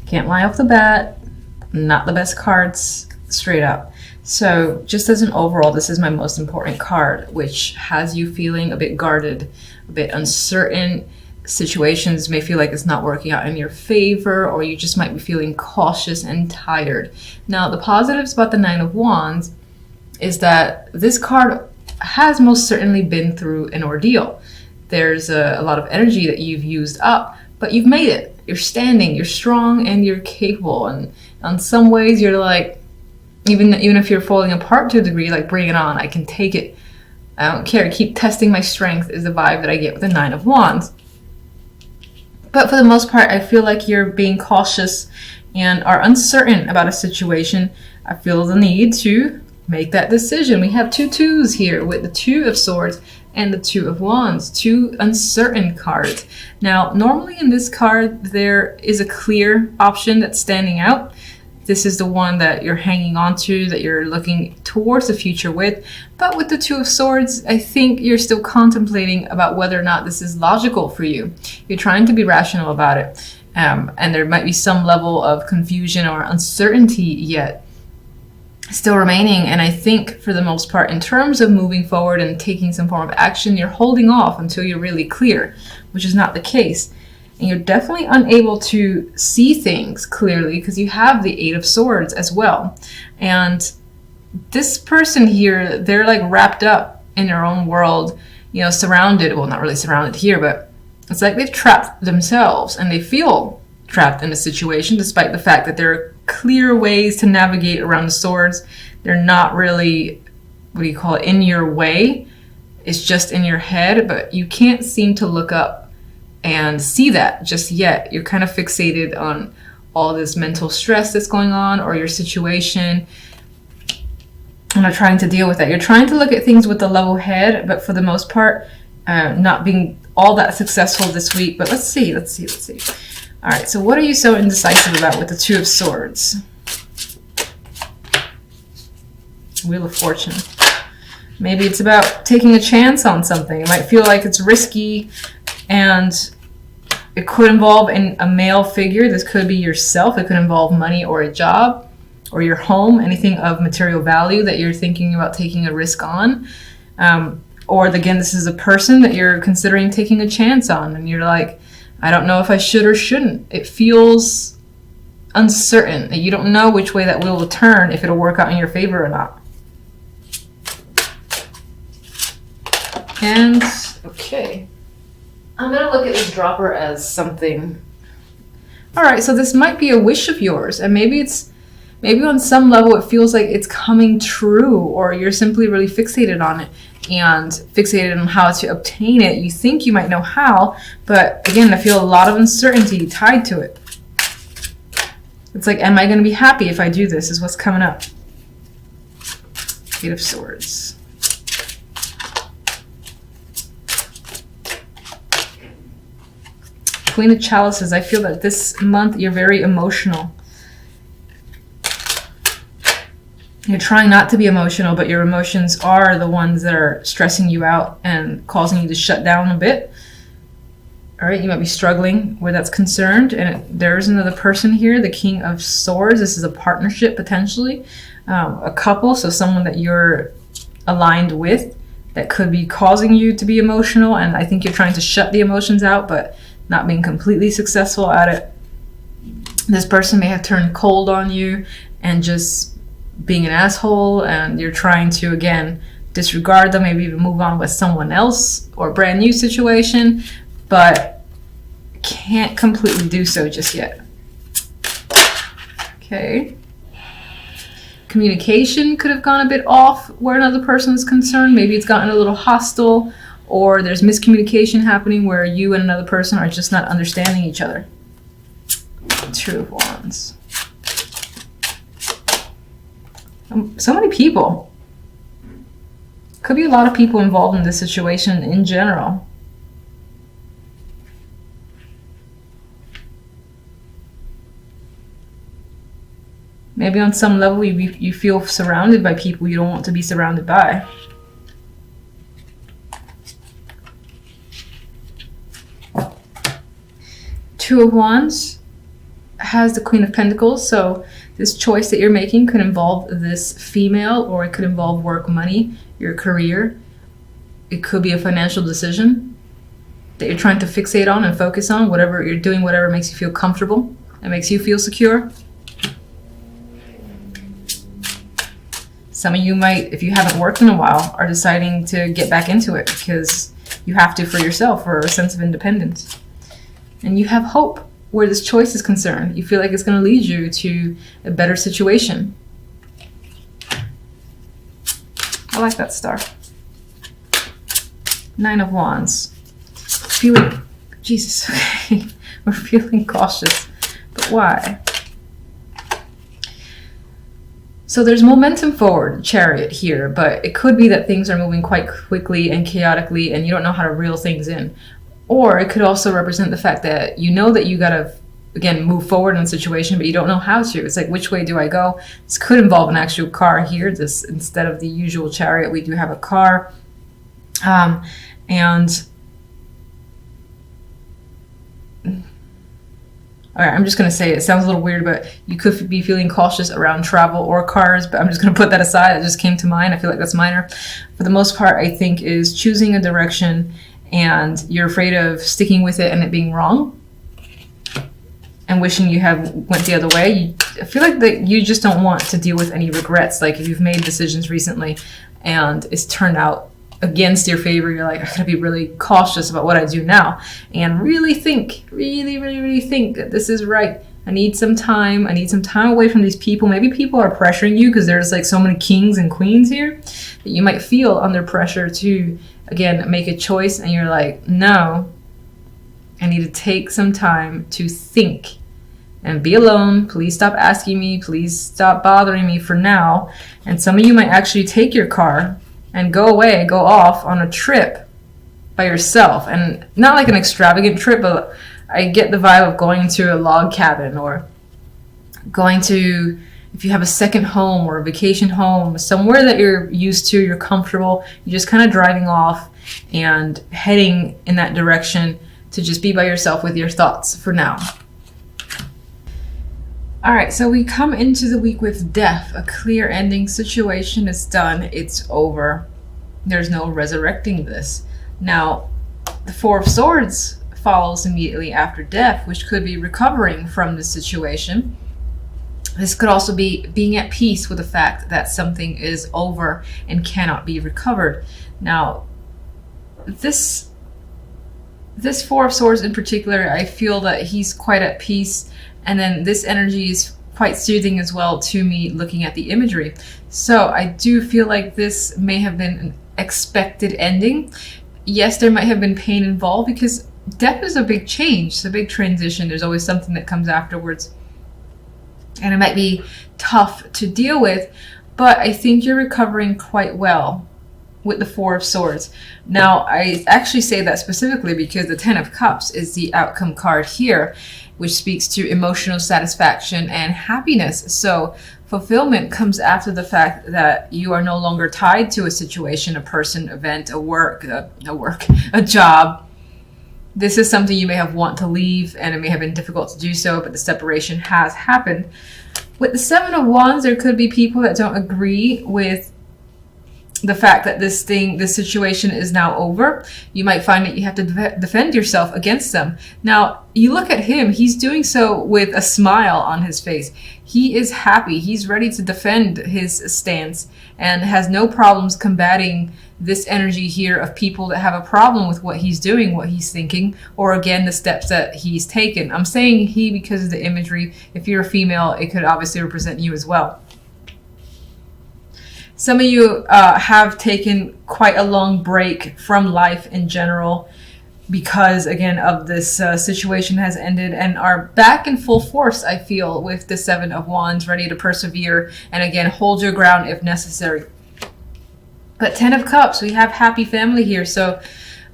Can't lie off the bat. Not the best cards, straight up. So just as an overall, this is my most important card, which has you feeling a bit guarded, a bit uncertain. Situations may feel like it's not working out in your favor, or you just might be feeling cautious and tired. Now, the positives about the Nine of Wands is that this card has most certainly been through an ordeal. There's a lot of energy that you've used up, but you've made it. You're standing, you're strong, and you're capable. And in some ways, you're like, even if you're falling apart to a degree, like, bring it on. I can take it. I don't care. Keep testing my strength is the vibe that I get with the Nine of Wands. But for the most part, I feel like you're being cautious and are uncertain about a situation. I feel the need to make that decision. We have two twos here with the Two of Swords and the Two of Wands, two uncertain cards. Now, normally in this card, there is a clear option that's standing out. This is the one that you're hanging on to, that you're looking towards the future with. But with the Two of Swords, I think you're still contemplating about whether or not this is logical for you. You're trying to be rational about it. And there might be some level of confusion or uncertainty yet still remaining. And I think for the most part, in terms of moving forward and taking some form of action, you're holding off until you're really clear, which is not the case. And you're definitely unable to see things clearly because you have the Eight of Swords as well. And this person here, they're like wrapped up in their own world, you know, surrounded, well, not really surrounded here, but it's like they've trapped themselves and they feel trapped in a situation despite the fact that there are clear ways to navigate around the swords. They're not really, what do you call it, in your way. It's just in your head, but you can't seem to look up and see that just yet. You're kind of fixated on all this mental stress that's going on or your situation and are trying to deal with that. You're trying to look at things with a level head, but for the most part, not being all that successful this week. But let's see. All right, so what are you so indecisive about with the Two of Swords? Wheel of Fortune. Maybe it's about taking a chance on something. It might feel like it's risky, and it could involve a male figure. This could be yourself. It could involve money or a job or your home, anything of material value that you're thinking about taking a risk on. Or again, this is a person that you're considering taking a chance on, and you're like, I don't know if I should or shouldn't. It feels uncertain. You don't know which way that wheel will turn, if it'll work out in your favor or not. And, okay. I'm going to look at this dropper as something. All right, so this might be a wish of yours, and maybe on some level it feels like it's coming true, or you're simply really fixated on it and fixated on how to obtain it. You think you might know how, but again, I feel a lot of uncertainty tied to it. It's like, am I going to be happy if I do this, is what's coming up. Eight of Swords. Queen of Chalices. I feel that this month you're very emotional. You're trying not to be emotional, but your emotions are the ones that are stressing you out and causing you to shut down a bit. All right, you might be struggling where that's concerned. And there's another person here, the King of Swords. This is a partnership, potentially. A couple, so someone that you're aligned with that could be causing you to be emotional. And I think you're trying to shut the emotions out, but not being completely successful at it. This person may have turned cold on you and just being an asshole, and you're trying to, again, disregard them, maybe even move on with someone else or a brand new situation, but can't completely do so just yet. Okay. Communication could have gone a bit off where another person is concerned. Maybe it's gotten a little hostile, or there's miscommunication happening where you and another person are just not understanding each other. Two of Wands. So many people. Could be a lot of people involved in this situation in general. Maybe on some level you feel surrounded by people you don't want to be surrounded by. Two of Wands. has the Queen of Pentacles. So this choice that you're making could involve this female, or it could involve work, money, your career. It could be a financial decision that you're trying to fixate on and focus on. Whatever you're doing, whatever makes you feel comfortable and makes you feel secure. Some of you might, if you haven't worked in a while, are deciding to get back into it because you have to for yourself, for a sense of independence. And you have hope where this choice is concerned. You feel like it's going to lead you to a better situation. I like that star. 9 of Wands. Feeling, Jesus, okay. We're feeling cautious. But why? So there's momentum forward, Chariot here, but it could be that things are moving quite quickly and chaotically and you don't know how to reel things in. Or it could also represent the fact that you know that you gotta, again, move forward in a situation, but you don't know how to. It's like, which way do I go? This could involve an actual car here. This, instead of the usual Chariot, we do have a car. All right, I'm just going to say it sounds a little weird, but you could be feeling cautious around travel or cars, but I'm just going to put that aside. It just came to mind. I feel like that's minor. For the most part, I think is choosing a direction and you're afraid of sticking with it and it being wrong and wishing you have went the other way. I feel like that you just don't want to deal with any regrets. Like if you've made decisions recently and it's turned out against your favor, you're like, I gotta be really cautious about what I do now and really think, really think that this is right. I need some time away from these people. Maybe people are pressuring you because there's like so many kings and queens here that you might feel under pressure to, again, make a choice and you're like, no, I need to take some time to think and be alone. Please stop asking me, please stop bothering me for now. And some of you might actually take your car and go off on a trip by yourself. And not like an extravagant trip, but I get the vibe of going to a log cabin or going to, if you have a second home or a vacation home, somewhere that you're used to, you're comfortable, you're just kind of driving off and heading in that direction to just be by yourself with your thoughts for now. All right, so we come into the week with death, a clear ending. Situation is done. It's over. There's no resurrecting this. Now, the Four of Swords follows immediately after death, which could be recovering from the situation. This could also be being at peace with the fact that something is over and cannot be recovered. Now, this Four of Swords in particular, I feel that he's quite at peace. And then this energy is quite soothing as well to me looking at the imagery. So I do feel like this may have been an expected ending. Yes, there might have been pain involved because death is a big change. It's a big transition. There's always something that comes afterwards. And it might be tough to deal with, but I think you're recovering quite well with the Four of Swords. Now, I actually say that specifically because the Ten of Cups is the outcome card here, which speaks to emotional satisfaction and happiness. So fulfillment comes after the fact that you are no longer tied to a situation, a person, event, a job. This is something you may have want to leave and it may have been difficult to do so, but the separation has happened. With the Seven of Wands, there could be people that don't agree with the fact that this situation is now over. You might find that you have to defend yourself against them. Now, you look at him, he's doing so with a smile on his face. He is happy. He's ready to defend his stance and has no problems combating this energy here of people that have a problem with what he's doing, what he's thinking, or again, the steps that he's taken. I'm saying he because of the imagery. If you're a female, it could obviously represent you as well. Some of you have taken quite a long break from life in general because, again, of this situation has ended and are back in full force, I feel, with the Seven of Wands, ready to persevere and, again, hold your ground if necessary. But Ten of Cups, we have happy family here. So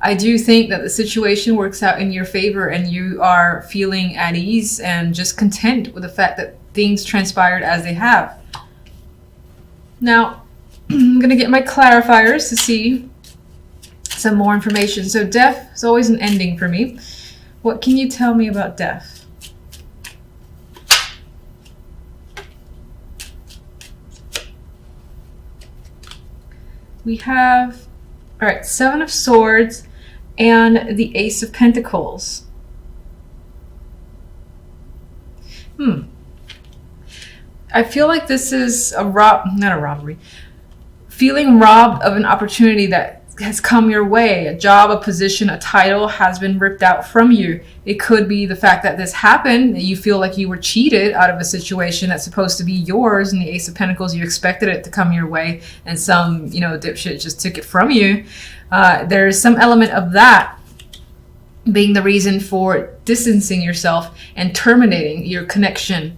I do think that the situation works out in your favor and you are feeling at ease and just content with the fact that things transpired as they have. Now, I'm going to get my clarifiers to see some more information. So death is always an ending for me. What can you tell me about death? We have, all right, Seven of Swords and the Ace of Pentacles. I feel like this is not a robbery. Feeling robbed of an opportunity that has come your way. A job, a position, a title has been ripped out from you. It could be the fact that this happened, that you feel like you were cheated out of a situation that's supposed to be yours. In the Ace of Pentacles, you expected it to come your way, and some, dipshit just took it from you. There's some element of that being the reason for distancing yourself and terminating your connection,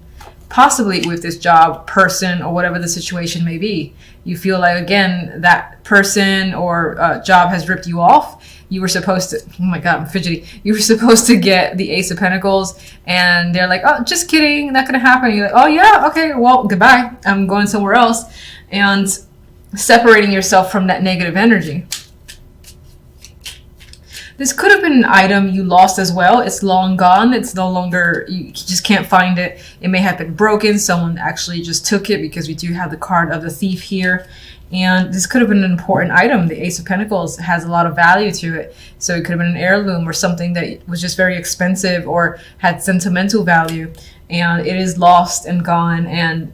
possibly with this job, person, or whatever the situation may be. You feel like, again, that person or job has ripped you off. You were supposed to, oh my God, I'm fidgety. You were supposed to get the Ace of Pentacles, and they're like, oh, just kidding, not gonna happen. You're like, oh yeah, okay, well, goodbye. I'm going somewhere else. And separating yourself from that negative energy. This could have been an item you lost as well. It's long gone. It's no longer, you just can't find it. It may have been broken. Someone actually just took it, because we do have the card of the thief here. And this could have been an important item. The Ace of Pentacles has a lot of value to it. So it could have been an heirloom or something that was just very expensive or had sentimental value. And it is lost and gone. And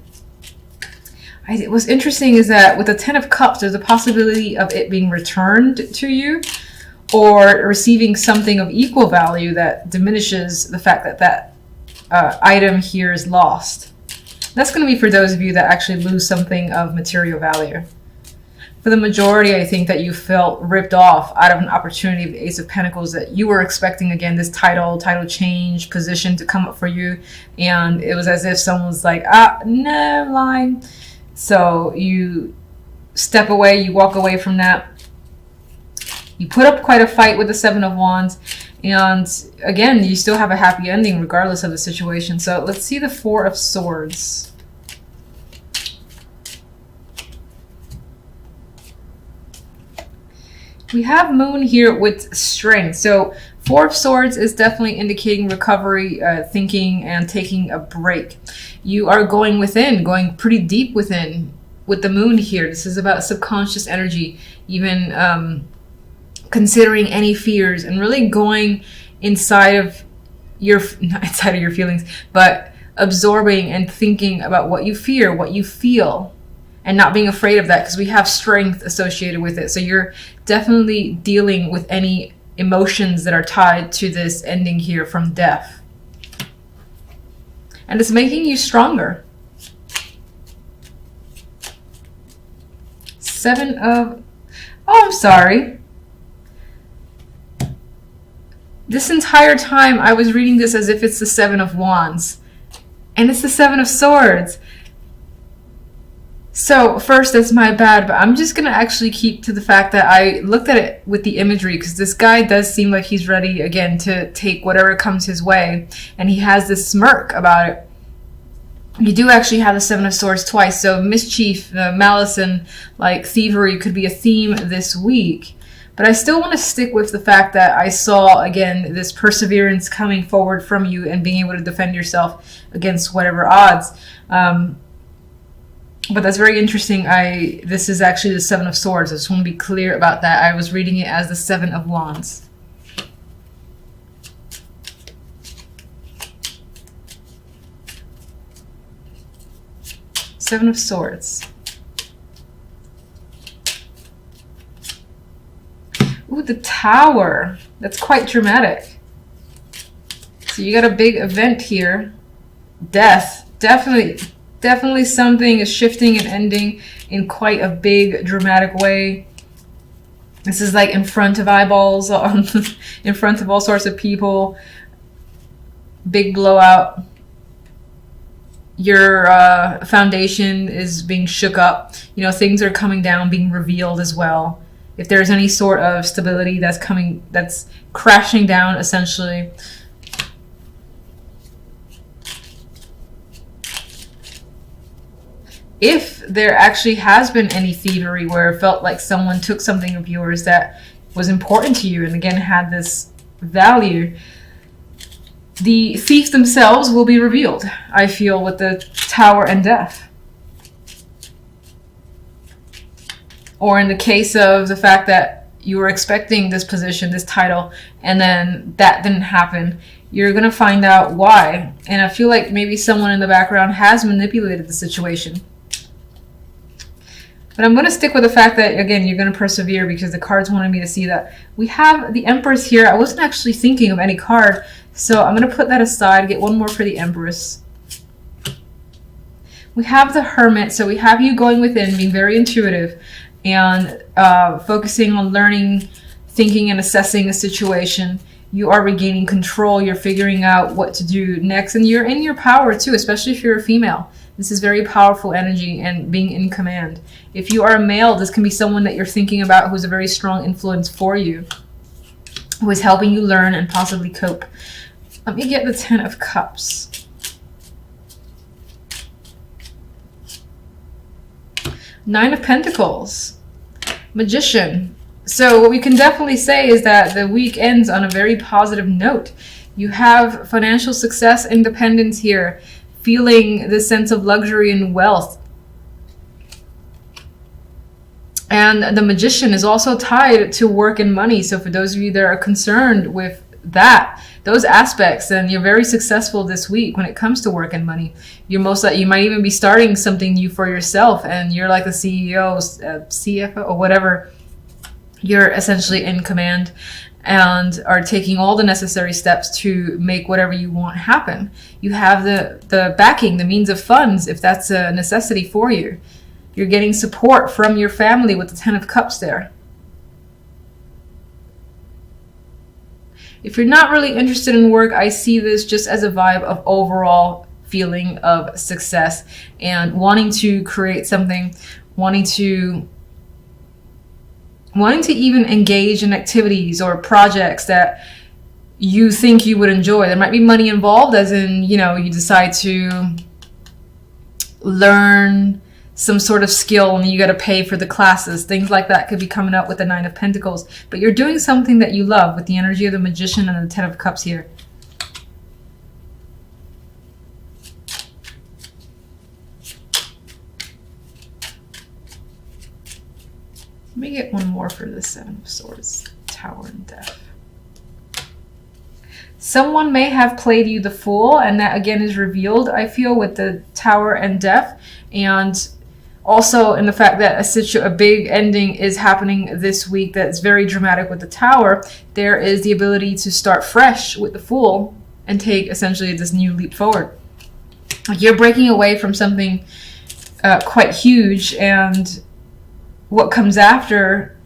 what's interesting is that with the Ten of Cups, there's a possibility of it being returned to you, or receiving something of equal value that diminishes the fact that that item here is lost. That's going to be for those of you that actually lose something of material value. For the majority, I think that you felt ripped off out of an opportunity of the Ace of Pentacles, that you were expecting, again, this title change, position to come up for you. And it was as if someone was like, no, I'm lying. So you step away, you walk away from that. You put up quite a fight with the Seven of Wands, and again, you still have a happy ending regardless of the situation. So let's see the Four of Swords. We have Moon here with strength. So Four of Swords is definitely indicating recovery, thinking, and taking a break. You are going within, going pretty deep within with the Moon here. This is about subconscious energy, even considering any fears and really going inside of not inside of your feelings, but absorbing and thinking about what you fear, what you feel, and not being afraid of that, because we have strength associated with it. So you're definitely dealing with any emotions that are tied to this ending here from death. And it's making you stronger. I'm sorry. This entire time I was reading this as if it's the Seven of Wands, and it's the Seven of Swords. So first, that's my bad, but I'm just gonna actually keep to the fact that I looked at it with the imagery, because this guy does seem like he's ready again to take whatever comes his way, and he has this smirk about it. You do actually have the Seven of Swords twice, so mischief, malice, and like thievery could be a theme this week. But I still want to stick with the fact that I saw, again, this perseverance coming forward from you and being able to defend yourself against whatever odds. But that's very interesting. This is actually the Seven of Swords. I just want to be clear about that. I was reading it as the Seven of Wands. Seven of Swords. Ooh, the Tower. That's quite dramatic. So you got a big event here. Death. Definitely something is shifting and ending in quite a big, dramatic way. This is like in front of eyeballs, in front of all sorts of people. Big blowout. Your foundation is being shook up. Things are coming down, being revealed as well. If there's any sort of stability that's crashing down, essentially. If there actually has been any thievery where it felt like someone took something of yours that was important to you and again had this value, the thief themselves will be revealed, I feel, with the Tower and Death. Or in the case of the fact that you were expecting this position, this title, and then that didn't happen, you're going to find out why. And I feel like maybe someone in the background has manipulated the situation. But I'm going to stick with the fact that, again, you're going to persevere because the cards wanted me to see that. We have the Empress here. I wasn't actually thinking of any card, so I'm going to put that aside, get one more for the Empress. We have the Hermit, so we have you going within, being very intuitive, and focusing on learning, thinking, and assessing a situation. You are regaining control. You're figuring out what to do next, and you're in your power too, especially if you're a female. This is very powerful energy and being in command. If you are a male, this can be someone that you're thinking about who's a very strong influence for you, who is helping you learn and possibly cope. Let me get the 10 of Cups. Nine of Pentacles. Magician. So what we can definitely say is that the week ends on a very positive note. You have financial success, independence here, feeling this sense of luxury and wealth. And the Magician is also tied to work and money. So for those of you that are concerned with that, those aspects, then you're very successful this week when it comes to work and money. You might even be starting something new for yourself, and you're like the CEO, CFO, or whatever. You're essentially in command and are taking all the necessary steps to make whatever you want happen. You have the backing, the means of funds, if that's a necessity for you. You're getting support from your family with the 10 of Cups there. If you're not really interested in work, I see this just as a vibe of overall feeling of success and wanting to create something, wanting to even engage in activities or projects that you think you would enjoy. There might be money involved, as in, you decide to learn some sort of skill and you got to pay for the classes. Things like that could be coming up with the 9 of Pentacles. But you're doing something that you love with the energy of the Magician and the 10 of Cups here. Let me get one more for the 7 of Swords, Tower and Death. Someone may have played you the fool, and that again is revealed, I feel, with the Tower and Death. And also in the fact that a big ending is happening this week that's very dramatic with the Tower. There is the ability to start fresh with the Fool and take essentially this new leap forward. You're breaking away from something quite huge, and what comes after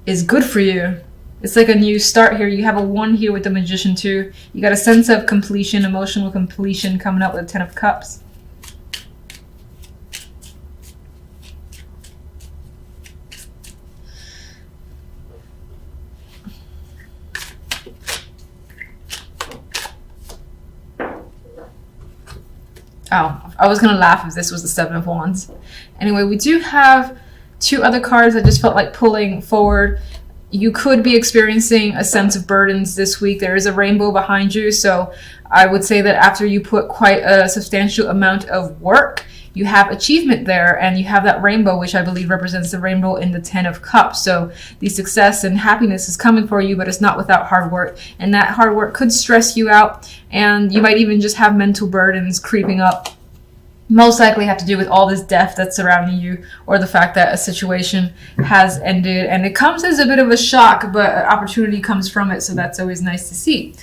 is good for you. It's like a new start here. You have a 1 here with the Magician too. You got a sense of completion, emotional completion coming up with the 10 of Cups. Oh, I was going to laugh if this was the 7 of Wands. Anyway, we do have 2 other cards I just felt like pulling forward. You could be experiencing a sense of burdens this week. There is a rainbow behind you. So I would say that after you put quite a substantial amount of work, you have achievement there, and you have that rainbow, which I believe represents the rainbow in the 10 of Cups. So the success and happiness is coming for you, but it's not without hard work. And that hard work could stress you out, and you might even just have mental burdens creeping up. Most likely have to do with all this death that's surrounding you, or the fact that a situation has ended. And it comes as a bit of a shock, but opportunity comes from it, so that's always nice to see.